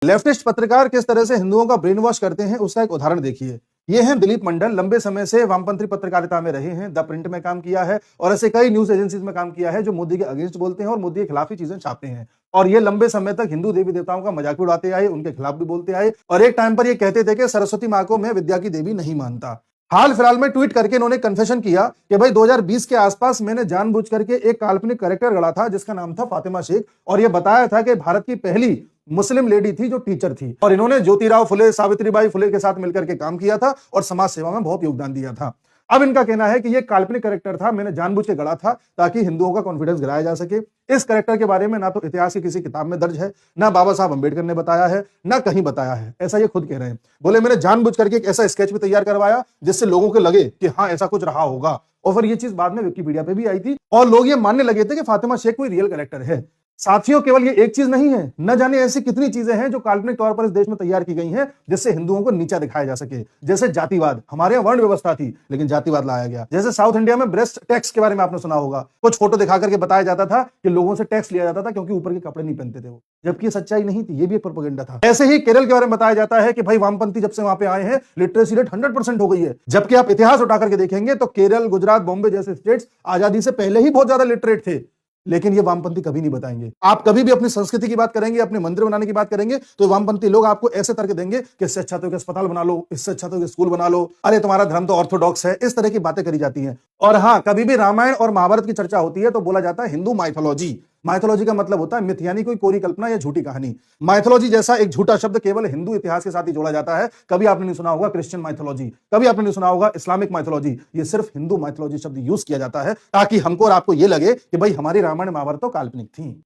Leftist पत्रकार किस तरह से हिंदुओं का ब्रेन वॉश करते हैं उसका एक उदाहरण देखिए। ये हैं दिलीप मंडल, लंबे समय से वामपंथी पत्रकारिता में रहे हैं, द प्रिंट में काम किया है और ऐसे कई न्यूज एजेंसीज में काम किया है जो मोदी के अगेंस्ट बोलते हैं और मोदी के खिलाफ ही चीजें छापते हैं। और ये लंबे समय तक हिंदू देवी देवताओं का मजाक भी उड़ाते आए, उनके खिलाफ भी बोलते आए और एक टाइम पर ये कहते थे कि सरस्वती माँ को मैं विद्या की देवी नहीं मानता। हाल फिलहाल में ट्वीट करके इन्होंने कन्फेशन किया कि भाई 2020 के आसपास मैंने जानबूझ करके एक काल्पनिक कैरेक्टर गढ़ा था जिसका नाम था फातिमा शेख और यह बताया था कि भारत की पहली मुस्लिम लेडी थी जो टीचर थी और इन्होंने ज्योतिराव फुले, सावित्रीबाई फुले के साथ मिलकर के काम किया था और समाज सेवा में बहुत योगदान दिया था। अब इनका कहना है कि यह काल्पनिक कैरेक्टर था, मैंने जानबूझ के गढ़ा था ताकि हिंदुओं का कॉन्फिडेंस गिराया जा सके। इस कैरेक्टर के बारे में ना तो इतिहास की किसी किताब में दर्ज है, ना बाबा साहब अंबेडकर ने बताया है, ना कहीं बताया है। ऐसा ये खुद कह रहे हैं। बोले मैंने जानबूझ करके एक ऐसा स्केच भी तैयार करवाया जिससे लोगों को लगे कि हाँ ऐसा कुछ रहा होगा और फिर ये चीज बाद में विकिपीडिया पे भी आई थी और लोग ये मानने लगे थे कि फातिमा शेख कोई रियल कैरेक्टर है। साथियों, केवल ये एक चीज नहीं है, न जाने ऐसी कितनी चीजें हैं जो काल्पनिक तौर पर इस देश में तैयार की गई हैं जिससे हिंदुओं को नीचा दिखाया जा सके। जैसे जातिवाद, हमारे यहाँ वर्ण व्यवस्था थी लेकिन जातिवाद लाया गया। जैसे साउथ इंडिया में ब्रेस्ट टैक्स के बारे में आपने सुना होगा, कुछ फोटो दिखा करके बताया जाता था कि लोगों से टैक्स लिया जाता था क्योंकि ऊपर के कपड़े नहीं पहनते थे वो, जबकि सच्चाई नहीं थी, ये भी एक प्रोपेगेंडा था। ऐसे ही केरल के बारे में बताया जाता है कि भाई वामपंथी जब से वहां पे आए हैं लिटरेसी रेट 100% हो गई है, जबकि आप इतिहास उठा करके देखेंगे तो केरल, गुजरात, बॉम्बे जैसे स्टेट्स आजादी से पहले ही बहुत ज्यादा लिटरेट थे। लेकिन ये वामपंथी कभी नहीं बताएंगे। आप कभी भी अपनी संस्कृति की बात करेंगे, अपने मंदिर बनाने की बात करेंगे तो वामपंथी लोग आपको ऐसे तर्क देंगे कि इससे अच्छा तो एक अस्पताल बना लो, इससे अच्छा तो एक स्कूल बना लो, अरे तुम्हारा धर्म तो ऑर्थोडॉक्स है। इस तरह की बातें करी जाती हैं। और हाँ, कभी भी रामायण और महाभारत की चर्चा होती है तो बोला जाता है हिंदू माइथोलॉजी। माइथोलॉजी का मतलब होता है मिथ, यानी कोई कोरी कल्पना या झूठी कहानी। माइथोलॉजी जैसा एक झूठा शब्द केवल हिंदू इतिहास के साथ ही जोड़ा जाता है। कभी आपने नहीं सुना होगा क्रिश्चियन माइथोलॉजी, कभी आपने नहीं सुना होगा इस्लामिक माइथोलॉजी। ये सिर्फ हिंदू माइथोलॉजी शब्द यूज किया जाता है ताकि हमको और आपको ये लगे कि भाई हमारी रामायण महाभारत तो काल्पनिक थी।